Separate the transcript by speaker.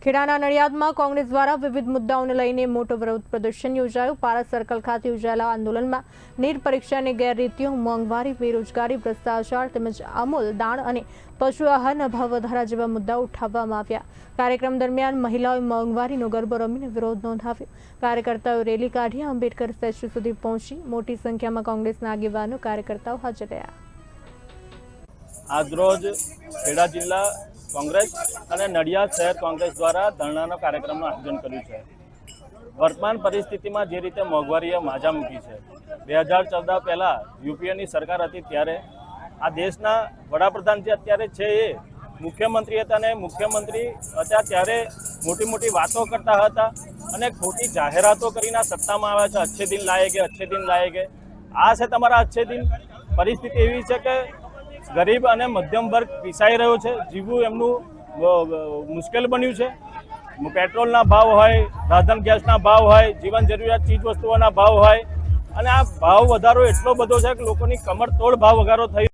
Speaker 1: ખેડાના નડિયાદમાં કોંગ્રેસ દ્વારા વિવિધ મુદ્દાઓને લઈને મોટો વિરોધ પ્રદર્શન યોજાયું। પારસ સર્કલ ખાતે યોજાયેલા આંદોલનમાં નીટ પરીક્ષાની ગેરરીતિઓ, મોંઘવારી, બેરોજગારી, ભ્રષ્ટાચાર તેમજ અમૂલ દાણ અને પશુ આહારના ભાવ વધારા જેવા મુદ્દાઓ ઉઠાવવામાં આવ્યા। કાર્યક્રમ દરમિયાન મહિલાઓએ મોંઘવારીનો ગરબો રમીને વિરોધ નોંધાવ્યો। કાર્યકર્તાઓએ રેલી કાઢી આંબેડકર સ્ટેચ્યુ સુધી પહોંચી મોટી સંખ્યામાં કોંગ્રેસના આગેવાનો કાર્યકર્તાઓ હાજર રહ્યા।
Speaker 2: આજરોજ ખેડા જિલ્લા કોંગ્રેસ અને નડિયાદ શહેર કોંગ્રેસ દ્વારા ધરણાનો કાર્યક્રમનું આયોજન કર્યું છે। વર્તમાન પરિસ્થિતિમાં જે રીતે મોંઘવારીએ માજા મૂકી છે, 2014 પહેલાં યુપીએની સરકાર હતી ત્યારે આ દેશના વડાપ્રધાન જે અત્યારે છે એ મુખ્યમંત્રી હતા અને મુખ્યમંત્રી હતા ત્યારે મોટી મોટી વાતો કરતા હતા અને ખોટી જાહેરાતો કરીને સત્તામાં આવ્યા છે। અચ્છે દિન લાયેગે, અચ્છે દિન લાયેગે। આ છે તમારા અચ્છે દિન। પરિસ્થિતિ એવી છે કે ગરીબ અને મધ્યમ વર્ગ પીસાઈ રહ્યો છે, જીવવું એમનું મુશ્કેલ બન્યું છે। પેટ્રોલના ભાવ હોય, રાંધણ ગેસના ભાવ હોય, જીવન જરૂરિયાત ચીજ વસ્તુઓના ભાવ હોય અને આ ભાવ વધારો એટલો બધો છે કે લોકોની કમર તોડ ભાવ વધારો થઈ